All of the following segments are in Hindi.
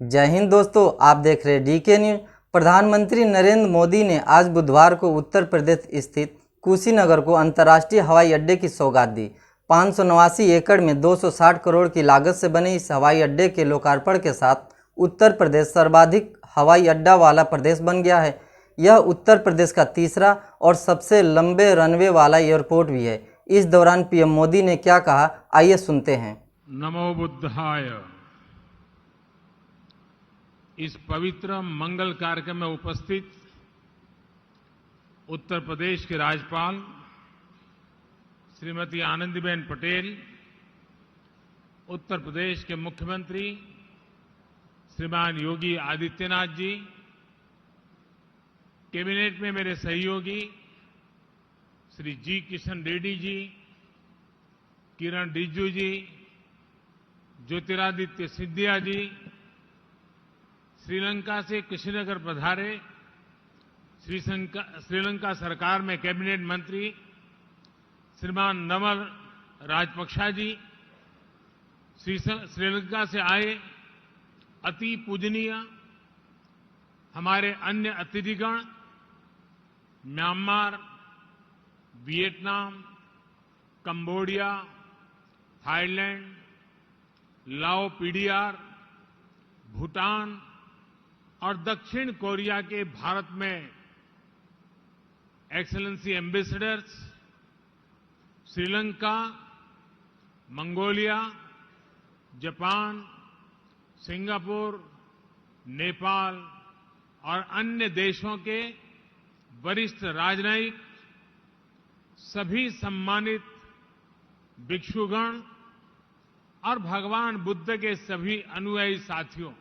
जय हिंद दोस्तों, आप देख रहे हैं डीके न्यूज। प्रधानमंत्री नरेंद्र मोदी ने आज बुधवार को उत्तर प्रदेश स्थित कुशीनगर को अंतर्राष्ट्रीय हवाई अड्डे की सौगात दी। 589 एकड़ में 260 करोड़ की लागत से बने इस हवाई अड्डे के लोकार्पण के साथ उत्तर प्रदेश सर्वाधिक हवाई अड्डा वाला प्रदेश बन गया है। यह उत्तर प्रदेश का तीसरा और सबसे लंबे रनवे वाला एयरपोर्ट भी है। इस दौरान पीएम मोदी ने क्या कहा, आइए सुनते हैं। नमो बुद्धाय। इस पवित्र मंगल कार्यक्रम में उपस्थित उत्तर प्रदेश के राज्यपाल श्रीमती आनंदीबेन पटेल, उत्तर प्रदेश के मुख्यमंत्री श्रीमान योगी आदित्यनाथ जी, कैबिनेट में मेरे सहयोगी श्री जी किशन रेड्डी जी, किरण रिजिजू जी, ज्योतिरादित्य सिंधिया जी, श्रीलंका से कुशीनगर पधारे श्रीलंका सरकार में कैबिनेट मंत्री श्रीमान नमल राजपक्षा जी, श्रीलंका से आए अति पूजनीय हमारे अन्य अतिथिगण, म्यांमार, वियतनाम, कंबोडिया, थाईलैंड, लाओ पीडीआर, भूटान और दक्षिण कोरिया के भारत में excellency ambassadors, Sri Lanka, Mongolia, Japan, Singapore, Nepal और अन्य देशों के वरिष्ठ राजनयिक, सभी सम्मानित भिक्षुगण और भगवान बुद्ध के सभी अनुयायी साथियों,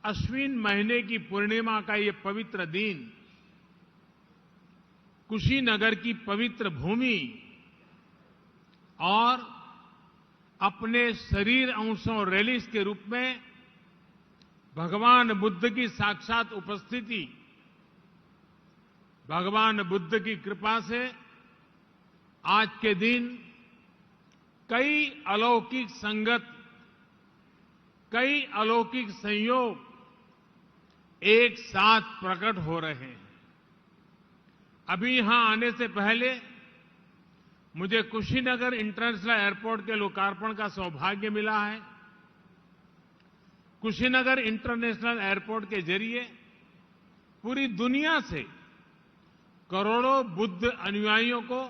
अश्विन महीने की पूर्णिमा का ये पवित्र दिन कुशीनगर की पवित्र भूमि और अपने शरीर अंशों रेलिस के रूप में भगवान बुद्ध की साक्षात उपस्थिति, भगवान बुद्ध की कृपा से आज के दिन कई अलौकिक संगत, कई अलौकिक संयोग एक साथ प्रकट हो रहे हैं। अभी यहां आने से पहले मुझे कुशीनगर इंटरनेशनल एयरपोर्ट के लोकार्पण का सौभाग्य मिला है। कुशीनगर इंटरनेशनल एयरपोर्ट के जरिए पूरी दुनिया से करोड़ों बुद्ध अनुयायियों को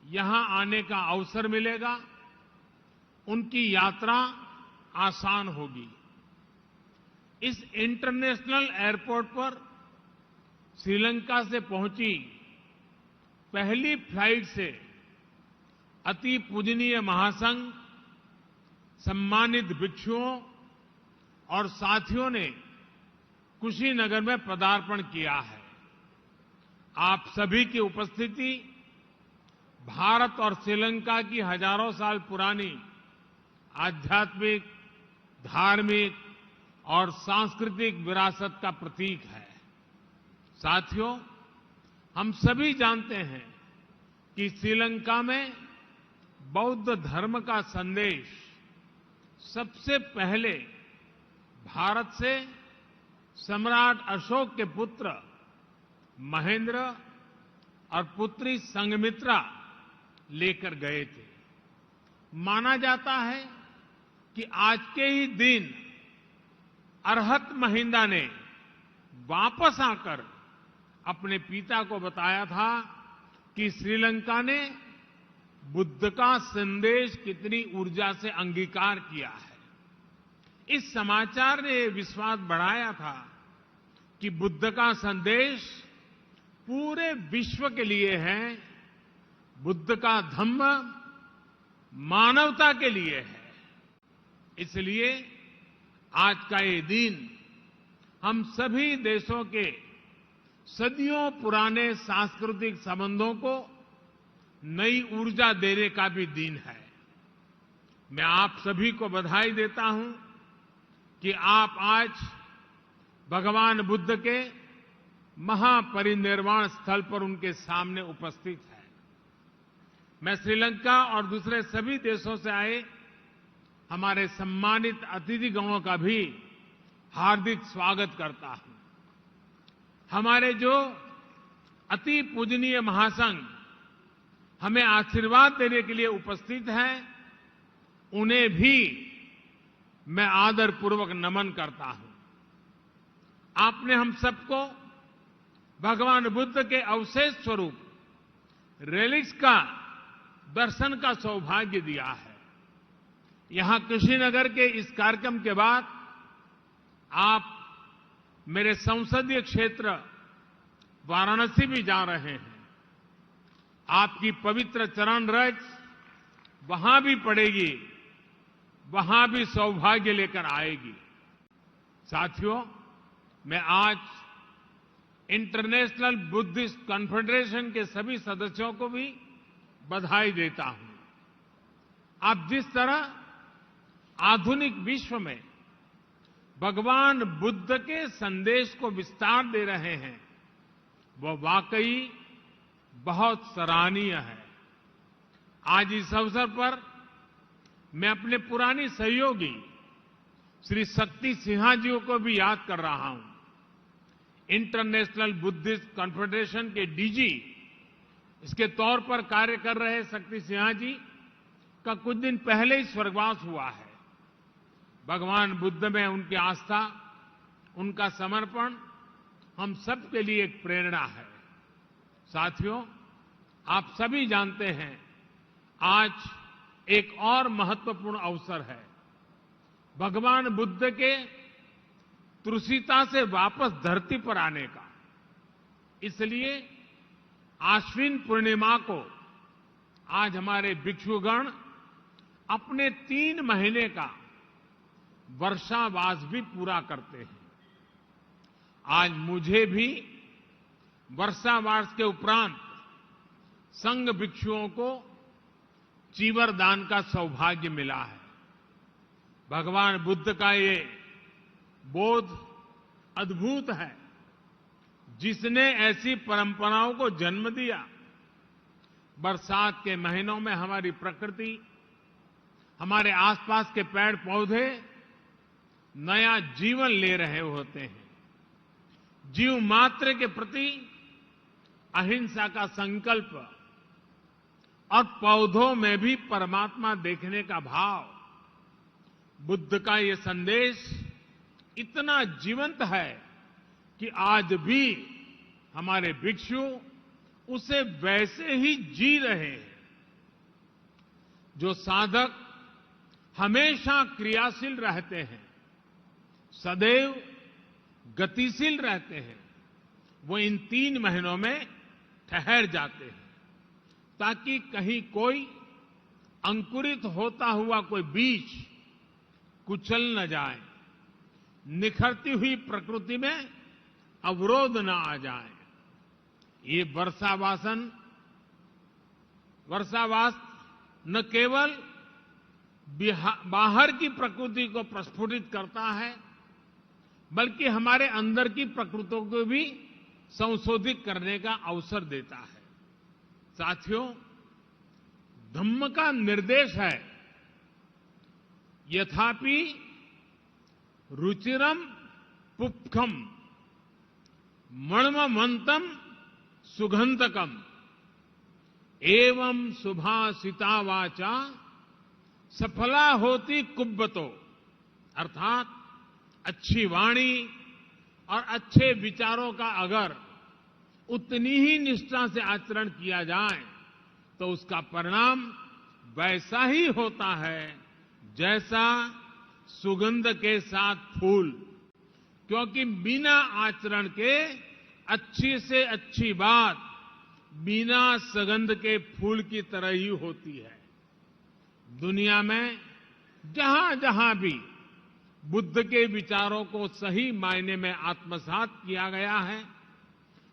यहां आने का अवसर मिलेगा, उनकी यात्रा आसान होगी। इस इंटरनेशनल एयरपोर्ट पर श्रीलंका से पहुंची पहली फ्लाइट से अति पूजनीय महासंघ, सम्मानित भिक्षुओं और साथियों ने कुशीनगर में पदार्पण किया है। आप सभी की उपस्थिति भारत और श्रीलंका की हजारों साल पुरानी आध्यात्मिक, धार्मिक और सांस्कृतिक विरासत का प्रतीक है। साथियों, हम सभी जानते हैं कि श्रीलंका में बौद्ध धर्म का संदेश सबसे पहले भारत से सम्राट अशोक के पुत्र महेंद्र और पुत्री संघमित्रा लेकर गए थे। माना जाता है कि आज के ही दिन अरहत महिंदा ने वापस आकर अपने पिता को बताया था कि श्रीलंका ने बुद्ध का संदेश कितनी ऊर्जा से अंगीकार किया है। इस समाचार ने विश्वास बढ़ाया था कि बुद्ध का संदेश पूरे विश्व के लिए है, बुद्ध का धम्म मानवता के लिए है। इसलिए आज का ये दिन हम सभी देशों के सदियों पुराने सांस्कृतिक संबंधों को नई ऊर्जा देने का भी दिन है। मैं आप सभी को बधाई देता हूं कि आप आज भगवान बुद्ध के महापरिनिर्वाण स्थल पर उनके सामने उपस्थित हैं। मैं श्रीलंका और दूसरे सभी देशों से आए हमारे सम्मानित अतिथिगणों का भी हार्दिक स्वागत करता हूं। हमारे जो अति पूजनीय महासंघ हमें आशीर्वाद देने के लिए उपस्थित हैं, उन्हें भी मैं आदरपूर्वक नमन करता हूं। आपने हम सबको भगवान बुद्ध के अवशेष स्वरूप रेलिक्स का दर्शन का सौभाग्य दिया है। यहां कुशीनगर के इस कार्यक्रम के बाद आप मेरे संसदीय क्षेत्र वाराणसी भी जा रहे हैं। आपकी पवित्र चरण रज वहां भी पड़ेगी, वहां भी सौभाग्य लेकर आएगी। साथियों, मैं आज इंटरनेशनल बुद्धिस्ट कॉन्फेडरेशन के सभी सदस्यों को भी बधाई देता हूं। आप जिस तरह आधुनिक विश्व में भगवान बुद्ध के संदेश को विस्तार दे रहे हैं, वह वाकई बहुत सराहनीय है। आज इस अवसर पर मैं अपने पुराने सहयोगी श्री शक्ति सिन्हा जी को भी याद कर रहा हूं। इंटरनेशनल बुद्धिस्ट कॉन्फेडरेशन के डीजी इसके तौर पर कार्य कर रहे शक्ति सिन्हा जी का कुछ दिन पहले ही स्वर्गवास हुआ है। भगवान बुद्ध में उनकी आस्था, उनका समर्पण हम सब के लिए एक प्रेरणा है। साथियों, आप सभी जानते हैं, आज एक और महत्वपूर्ण अवसर है। भगवान बुद्ध के तुलसीता से वापस धरती पर आने का। इसलिए आश्विन पूर्णिमा को आज हमारे भिक्षुगण अपने 3 महीने का वर्षावास भी पूरा करते हैं। आज मुझे भी वर्षावास के उपरांत संघ भिक्षुओं को चीवर दान का सौभाग्य मिला है। भगवान बुद्ध का ये बोध अद्भुत है, जिसने ऐसी परंपराओं को जन्म दिया। बरसात के महीनों में हमारी प्रकृति, हमारे आसपास के पेड़ पौधे नया जीवन ले रहे होते हैं। जीव मात्र के प्रति अहिंसा का संकल्प और पौधों में भी परमात्मा देखने का भाव, बुद्ध का ये संदेश इतना जीवंत है कि आज भी हमारे भिक्षु उसे वैसे ही जी रहे हैं। जो साधक हमेशा क्रियाशील रहते हैं, सदैव गतिशील रहते हैं, वो इन 3 महीनों में ठहर जाते हैं, ताकि कहीं कोई अंकुरित होता हुआ कोई बीज कुचल न जाए, निखरती हुई प्रकृति में अवरोध न आ जाए। ये वर्षावास न केवल बाहर की प्रकृति को प्रस्फुटित करता है, बल्कि हमारे अंदर की प्रकृति को भी संशोधित करने का अवसर देता है। साथियों, धम्म का निर्देश है, यथापि रुचिरम पुप्खम मणमंतम सुगंधकम एवं सुभाषिता वाचा सफला होती कुब्बतो। अर्थात अच्छी वाणी और अच्छे विचारों का अगर उतनी ही निष्ठा से आचरण किया जाए तो उसका परिणाम वैसा ही होता है जैसा सुगंध के साथ फूल। क्योंकि बिना आचरण के अच्छी से अच्छी बात बिना सुगंध के फूल की तरह ही होती है। दुनिया में जहां जहां भी बुद्ध के विचारों को सही मायने में आत्मसात किया गया है,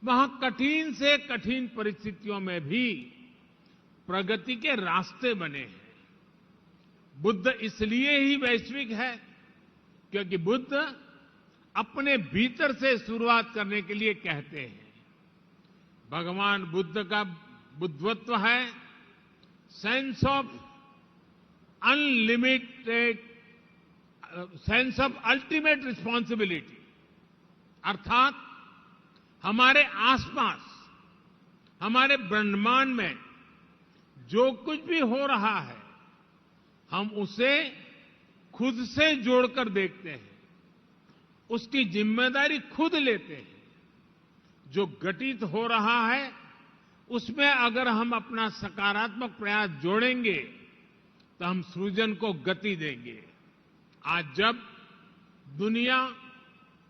वहां कठिन से कठिन परिस्थितियों में भी प्रगति के रास्ते बने हैं। बुद्ध इसलिए ही वैश्विक है क्योंकि बुद्ध अपने भीतर से शुरुआत करने के लिए कहते हैं। भगवान बुद्ध का बुद्धत्व है sense of unlimited sense of ultimate responsibility, अर्थात हमारे आसपास, हमारे ब्रह्मांड में जो कुछ भी हो रहा है, हम उसे खुद से जोड़कर देखते हैं, उसकी जिम्मेदारी खुद लेते हैं। जो घटित हो रहा है उसमें अगर हम अपना सकारात्मक प्रयास जोड़ेंगे तो हम सृजन को गति देंगे। आज जब दुनिया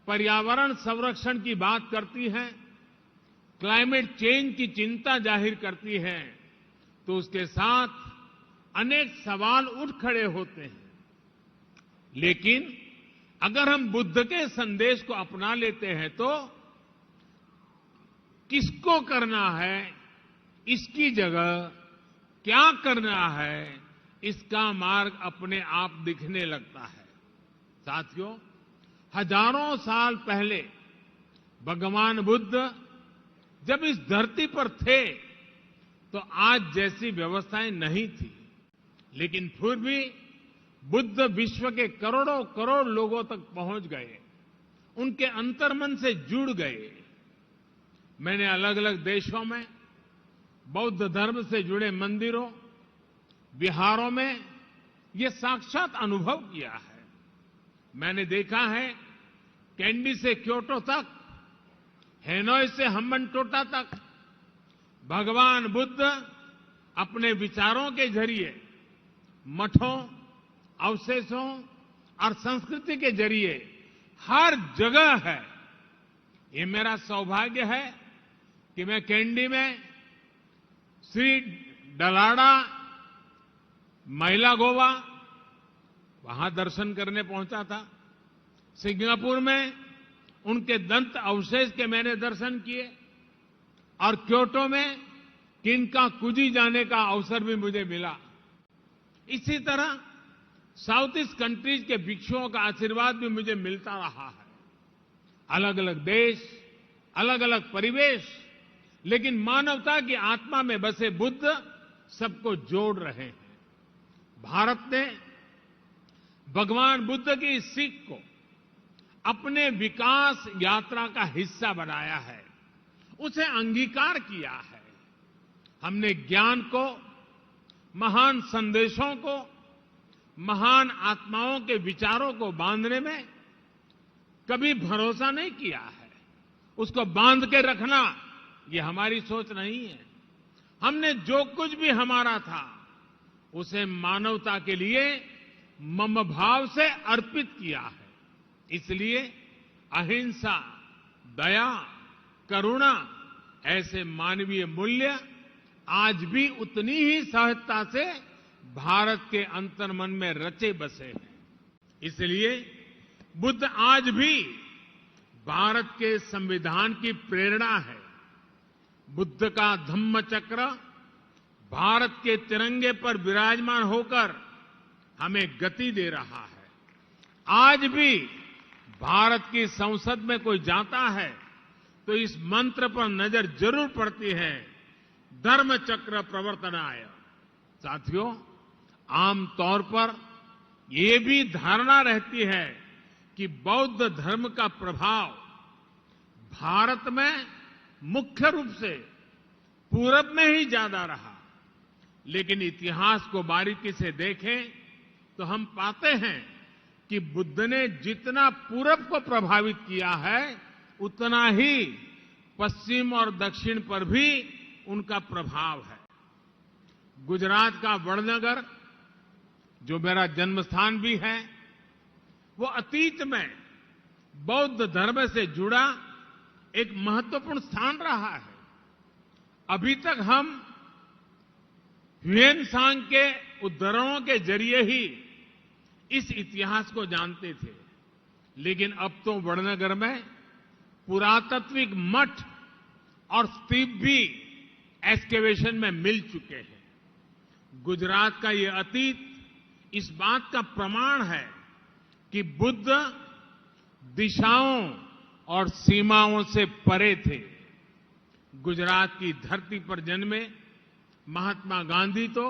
पर्यावरण संरक्षण की बात करती है, क्लाइमेट चेंज की चिंता जाहिर करती है, तो उसके साथ अनेक सवाल उठ खड़े होते हैं। लेकिन अगर हम बुद्ध के संदेश को अपना लेते हैं तो किसको करना है, इसकी जगह क्या करना है, इसका मार्ग अपने आप दिखने लगता है। साथियों, हजारों साल पहले भगवान बुद्ध जब इस धरती पर थे तो आज जैसी व्यवस्थाएं नहीं थी, लेकिन फिर भी बुद्ध विश्व के करोड़ों करोड़ लोगों तक पहुंच गए, उनके अंतर्मन से जुड़ गए। मैंने अलग अलग देशों में बौद्ध धर्म से जुड़े मंदिरों, विहारों में ये साक्षात अनुभव किया है। मैंने देखा है कैंडी से क्योटो तक, हेनोई से हम्बनटोटा तक भगवान बुद्ध अपने विचारों के जरिए मठों, अवशेषों और संस्कृति के जरिए हर जगह है। ये मेरा सौभाग्य है कि मैं कैंडी में श्री डलाडा महिला गोवा वहां दर्शन करने पहुंचा था। सिंगापुर में उनके दंत अवशेष के मैंने दर्शन किए और क्योटो में किनकाकुजी जाने का अवसर भी मुझे मिला। इसी तरह साउथ ईस्ट कंट्रीज के भिक्षुओं का आशीर्वाद भी मुझे मिलता रहा है। अलग अलग देश, अलग अलग परिवेश, लेकिन मानवता की आत्मा में बसे बुद्ध सबको जोड़ रहे हैं। भारत ने भगवान बुद्ध की इस सीख को अपने विकास यात्रा का हिस्सा बनाया है, उसे अंगीकार किया है। हमने ज्ञान को, महान संदेशों को, महान आत्माओं के विचारों को बांधने में कभी भरोसा नहीं किया है। उसको बांध के रखना ये हमारी सोच नहीं है। हमने जो कुछ भी हमारा था उसे मानवता के लिए मम भाव से अर्पित किया है। इसलिए अहिंसा, दया, करुणा ऐसे मानवीय मूल्य आज भी उतनी ही सहजता से भारत के अंतर्मन में रचे बसे हैं। इसलिए बुद्ध आज भी भारत के संविधान की प्रेरणा है। बुद्ध का धम्म चक्र भारत के तिरंगे पर विराजमान होकर हमें गति दे रहा है। आज भी भारत की संसद में कोई जाता है तो इस मंत्र पर नजर जरूर पड़ती है, धर्म चक्र प्रवर्तनाय। साथियों, आमतौर पर ये भी धारणा रहती है कि बौद्ध धर्म का प्रभाव भारत में मुख्य रूप से पूरब में ही ज्यादा रहा, लेकिन इतिहास को बारीकी से देखें तो हम पाते हैं कि बुद्ध ने जितना पूरब को प्रभावित किया है उतना ही पश्चिम और दक्षिण पर भी उनका प्रभाव है। गुजरात का वडनगर, जो मेरा जन्म स्थान भी है, वो अतीत में बौद्ध धर्म से जुड़ा एक महत्वपूर्ण स्थान रहा है। अभी तक हम ह्वेनसांग के उद्धरणों के जरिए ही इस इतिहास को जानते थे, लेकिन अब तो वडनगर में पुरातात्विक मठ और स्तूप भी एक्सकेवेशन में मिल चुके हैं। गुजरात का ये अतीत इस बात का प्रमाण है कि बुद्ध दिशाओं और सीमाओं से परे थे। गुजरात की धरती पर जन्मे महात्मा गांधी तो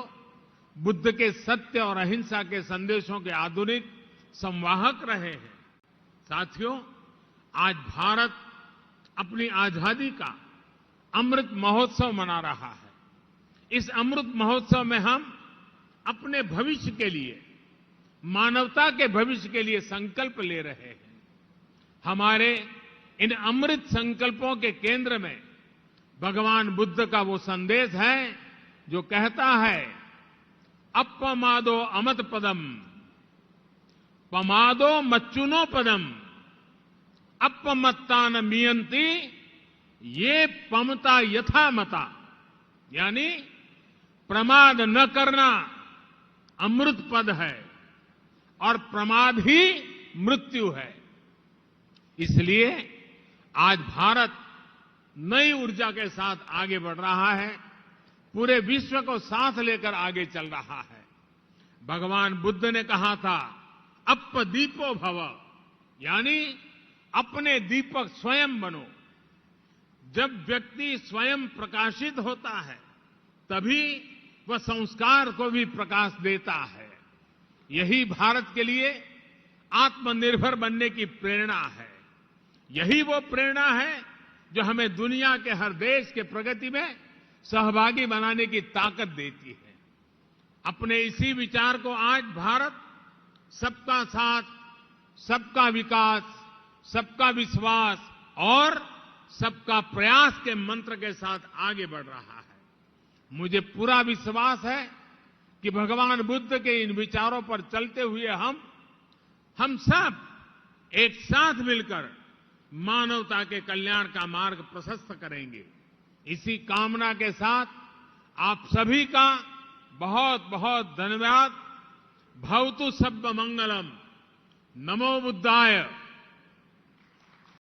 बुद्ध के सत्य और अहिंसा के संदेशों के आधुनिक संवाहक रहे हैं। साथियों, आज भारत अपनी आजादी का अमृत महोत्सव मना रहा है। इस अमृत महोत्सव में हम अपने भविष्य के लिए, मानवता के भविष्य के लिए संकल्प ले रहे हैं। हमारे इन अमृत संकल्पों के केंद्र में भगवान बुद्ध का वो संदेश है जो कहता है, अपमादो अमत पदम, पमादो मच्चुनो पदम, अपमत्ता न मियंती, ये पमता यथा मता। यानी प्रमाद न करना अमृत पद है और प्रमाद ही मृत्यु है। इसलिए आज भारत नई ऊर्जा के साथ आगे बढ़ रहा है, पूरे विश्व को साथ लेकर आगे चल रहा है। भगवान बुद्ध ने कहा था, अप्पदीपो भव, यानी अपने दीपक स्वयं बनो। जब व्यक्ति स्वयं प्रकाशित होता है तभी वह संस्कार को भी प्रकाश देता है। यही भारत के लिए आत्मनिर्भर बनने की प्रेरणा है। यही वो प्रेरणा है जो हमें दुनिया के हर देश के प्रगति में सहभागी बनाने की ताकत देती है। अपने इसी विचार को आज भारत सबका साथ, सबका विकास, सबका विश्वास और सबका प्रयास के मंत्र के साथ आगे बढ़ रहा है। मुझे पूरा विश्वास है कि भगवान बुद्ध के इन विचारों पर चलते हुए हम सब एक साथ मिलकर मानवता के कल्याण का मार्ग प्रशस्त करेंगे। इसी कामना के साथ आप सभी का बहुत बहुत धन्यवाद। भवतु सर्वमंगलम। नमो बुद्धाय।